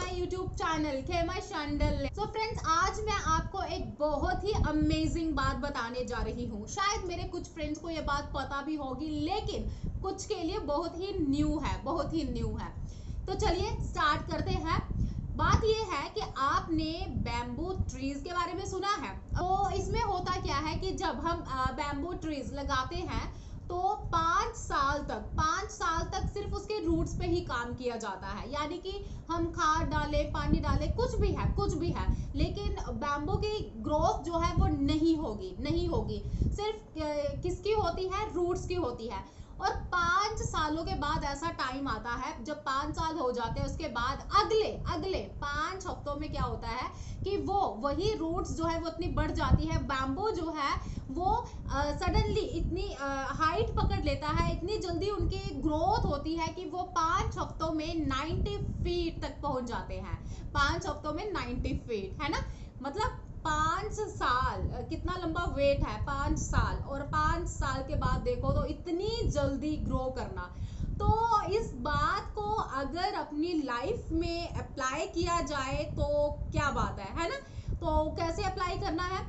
My YouTube channel खेमा शंडल। So friends, आज मैं आपको एक बहुत ही अमेजिंग बात बताने जा रही हूँ। शायद मेरे कुछ फ्रेंड्स को ये बात पता भी होगी, लेकिन कुछ के लिए बहुत ही न्यू है। तो चलिए स्टार्ट करते हैं। बात ये है कि आपने बैम्बू ट्रीज के बारे में सुना है। तो इसमें होता क्या है कि जब हम बैम्बू ट्रीज लगाते हैं तो 5 साल तक सिर्फ उसके रूट्स पे ही काम किया जाता है। यानी कि हम खाद डालें, पानी डालें, कुछ भी है, लेकिन बैम्बू की ग्रोथ जो है वो नहीं होगी। सिर्फ किसकी होती है? रूट्स की होती है। और 5 सालों के बाद ऐसा टाइम आता है, जब 5 साल हो जाते हैं, उसके बाद अगले 5 हफ्तों में क्या होता है कि वो वही रूट्स जो है वो इतनी बढ़ जाती है। बैम्बू जो है वो सडनली इतनी हाइट पकड़ लेता है, इतनी जल्दी उनकी ग्रोथ होती है कि वो 5 हफ्तों में 90 फीट तक पहुंच जाते हैं। 5 हफ्तों में 90 फीट, है ना? मतलब 5 साल, कितना लंबा वेट है? 5 साल। और 5 साल के बाद देखो तो इतनी जल्दी ग्रो करना। तो इस बात को अगर अपनी लाइफ में अप्लाई किया जाए तो क्या बात है ना? तो कैसे अप्लाई करना है?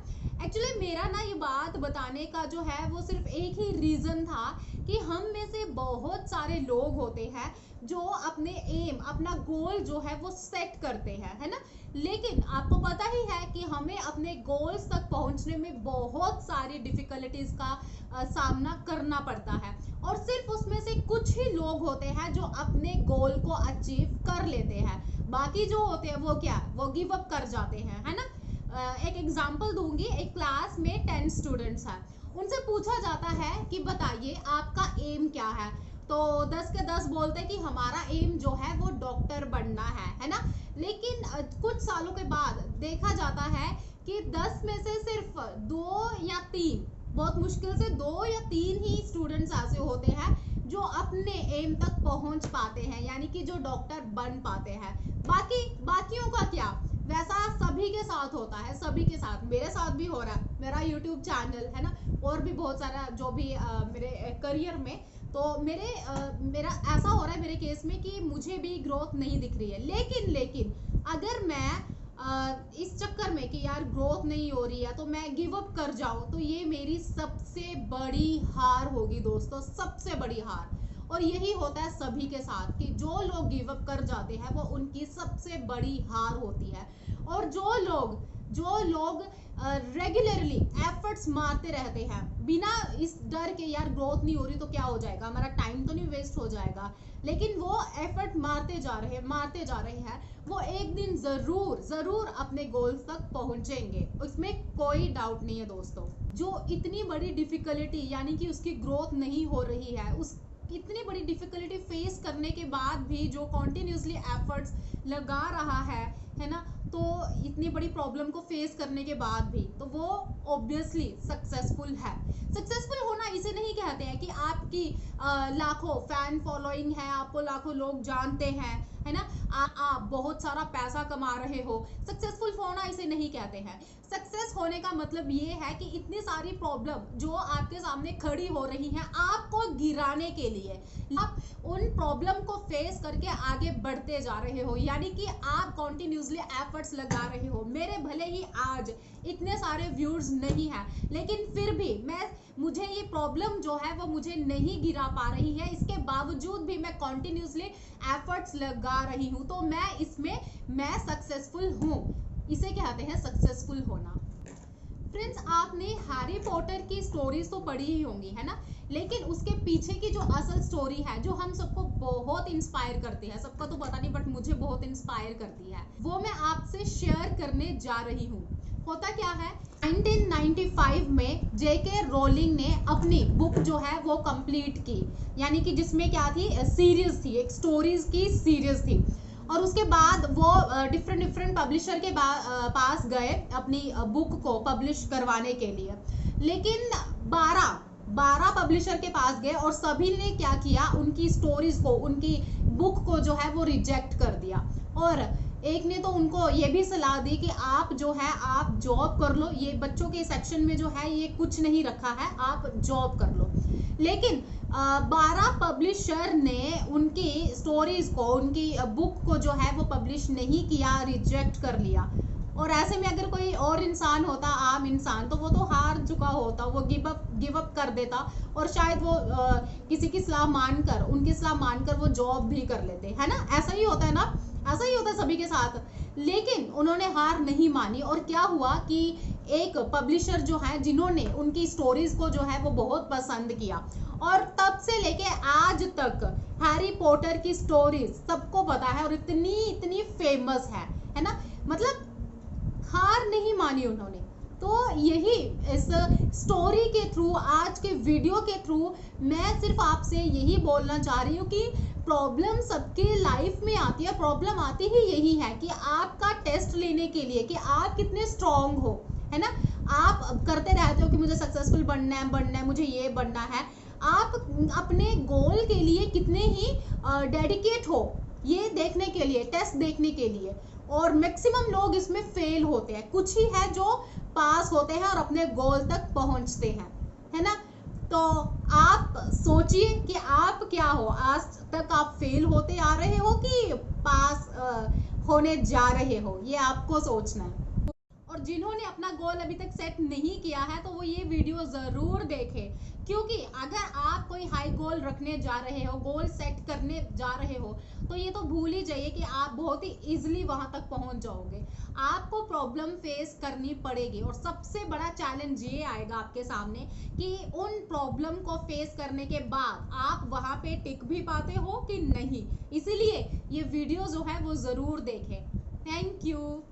एक्चुअली मेरा ना ये बात बताने का जो है वो सिर्फ एक ही रीजन था कि हम में से बहुत सारे लोग होते हैं जो अपने एम, अपना गोल जो है वो सेट करते हैं, है ना? लेकिन आपको पता ही है कि हमें अपने गोल्स तक पहुंचने में बहुत सारी डिफिकल्टीज का सामना करना पड़ता है। और सिर्फ उसमें से कुछ ही लोग होते हैं जो अपने गोल को अचीव कर लेते हैं। बाकी जो होते हैं वो क्या? वो गिव अप कर जाते हैं, है ना? एक एग्जांपल दूंगी। एक क्लास में 10 स्टूडेंट्स हैं। उनसे पूछा जाता है कि बताइए आपका एम क्या है? तो 10 के 10 बोलते हैं कि हमारा एम जो है वो डॉक्टर बनना है ना? लेकिन कुछ सालों के बाद देखा जाता है कि 10 में से सिर्फ 2 या 3, बहुत मुश्किल से 2 या 3 ही स्टूडेंट्स ऐसे होते हैं जो अपने एम तक पहुंच पाते हैं, यानी कि जो डॉक्टर बन पाते हैं। बाकियों का क्या? वैसा सभी के साथ होता है, सभी के साथ, मेरे साथ भी हो रहा है। मेरा यूट्यूब चैनल है ना, और भी बहुत सारा जो भी मेरे करियर में, तो मेरा ऐसा हो रहा है मेरे केस में कि मुझे भी ग्रोथ नहीं दिख रही है। लेकिन अगर मैं इस चक्कर में कि यार ग्रोथ नहीं हो रही है तो मैं गिव अप कर जाऊं, तो ये मेरी सबसे बड़ी हार होगी दोस्तों, सबसे बड़ी हार। और यही होता है सभी के साथ कि जो लोग गिव अप कर जाते हैं वो उनकी सबसे बड़ी हार होती है। और जो लोग रेगुलरली एफर्ट्स मारते रहते हैं बिना इस डर के यार ग्रोथ नहीं हो रही तो क्या हो जाएगा, हमारा टाइम तो नहीं वेस्ट हो जाएगा, लेकिन वो एफर्ट मारते जा रहे हैं, वो एक दिन जरूर अपने गोल्स तक पहुंचेंगे, उसमें कोई डाउट नहीं है दोस्तों। जो इतनी बड़ी डिफिकल्टी यानी कि उसकी ग्रोथ नहीं हो रही है, उस इतनी बड़ी डिफिकल्टी फेस करने के बाद भी जो कॉन्टिन्यूसली एफर्ट्स लगा रहा है ना, तो इतनी बड़ी प्रॉब्लम को फेस करने के बाद भी तो वो ऑब्वियसली सक्सेसफुल है। सक्सेसफुल होना इसे नहीं कहते हैं कि आपकी लाखों फैन फॉलोइंग है, आपको लाखों लोग जानते हैं, है ना, आप बहुत सारा पैसा कमा रहे हो। सक्सेसफुल होना इसे नहीं कहते हैं। सक्सेस होने का मतलब ये है कि इतनी सारी प्रॉब्लम जो आपके सामने खड़ी हो रही हैं आपको गिराने के लिए, आप उन प्रॉब्लम को फेस करके आगे बढ़ते जा रहे हो, यानी कि आप कॉन्टिन्यूसली एफर्ट्स लगा रहे हो। मेरे भले ही आज इतने सारे व्यूअर्स नहीं है, लेकिन फिर भी मुझे ये प्रॉब्लम जो है वो मुझे नहीं गिरा पा रही है, इसके बावजूद भी मैं कॉन्टिन्यूसली एफर्ट्स लगा रही हूँ, तो मैं सक्सेसफुल हूँ। इसे कहते हैं सक्सेसफुल होना। फ्रेंड्स, आपने हैरी पॉटर की स्टोरीज तो पढ़ी ही होंगी, है ना? लेकिन उसके पीछे की जो असल स्टोरी है, जो हम सबको बहुत इंस्पायर करती है, सबका तो पता नहीं बट मुझे बहुत इंस्पायर करती है, वो मैं आपसे शेयर करने जा रही हूँ। होता क्या है, 1995 में जेके रोलिंग ने अपनी बुक जो है वो कंप्लीट की, यानी कि जिसमें क्या थी, सीरीज थी, एक स्टोरीज की सीरीज थी। और उसके बाद वो डिफरेंट पब्लिशर के पास गए अपनी बुक को पब्लिश करवाने के लिए, लेकिन 12 पब्लिशर के पास गए और सभी ने क्या किया, उनकी स्टोरीज को, उनकी बुक को जो है वो रिजेक्ट कर दिया। और एक ने तो उनको ये भी सलाह दी कि आप जो है आप जॉब कर लो, ये बच्चों के सेक्शन में जो है ये कुछ नहीं रखा है, आप जॉब कर लो। लेकिन 12 पब्लिशर ने उनकी स्टोरीज को, उनकी बुक को जो है वो पब्लिश नहीं किया, रिजेक्ट कर लिया। और ऐसे में अगर कोई और इंसान होता, आम इंसान, तो वो तो हार चुका होता, वो गिव अप कर देता और शायद वो किसी की सलाह मानकर, उनकी सलाह मानकर वो जॉब भी कर लेते, है ना। ऐसा ही होता है ना, ऐसा ही होता है सभी के साथ। लेकिन उन्होंने हार नहीं मानी और क्या हुआ कि एक पब्लिशर जो है, जिन्होंने उनकी स्टोरीज को जो है वो बहुत पसंद किया, और तब से लेके आज तक हैरी पॉटर की स्टोरीज सबको पता है और इतनी इतनी फेमस है ना। मतलब हार नहीं मानी उन्होंने। तो यही इस स्टोरी के थ्रू, आज के वीडियो के थ्रू मैं सिर्फ आपसे यही बोलना चाह रही हूँ कि प्रॉब्लम सबके लाइफ में आती है। प्रॉब्लम आती ही यही है कि आपका टेस्ट लेने के लिए कि आप कितने स्ट्रांग हो, है ना। आप करते रहते हो कि मुझे सक्सेसफुल बनना है, मुझे ये बनना है। आप अपने गोल के लिए कितने ही डेडिकेट हो, ये देखने के लिए, टेस्ट देखने के लिए। और मैक्सिमम लोग इसमें फेल होते हैं, कुछ ही है जो पास होते हैं और अपने गोल तक पहुंचते हैं, है ना। तो आप सोचिए कि आप क्या हो, आज तक आप फेल होते आ रहे हो कि पास होने जा रहे हो, ये आपको सोचना है। और जिन्होंने अपना गोल अभी तक सेट नहीं किया है तो वो ये वीडियो ज़रूर देखें, क्योंकि अगर आप कोई हाई गोल रखने जा रहे हो, गोल सेट करने जा रहे हो, तो ये तो भूल ही जाइए कि आप बहुत ही इजीली वहां तक पहुंच जाओगे। आपको प्रॉब्लम फेस करनी पड़ेगी और सबसे बड़ा चैलेंज ये आएगा आपके सामने कि उन प्रॉब्लम को फेस करने के बाद आप वहां पे टिक भी पाते हो कि नहीं। इसीलिए ये वीडियो जो है वो ज़रूर देखें। Thank you.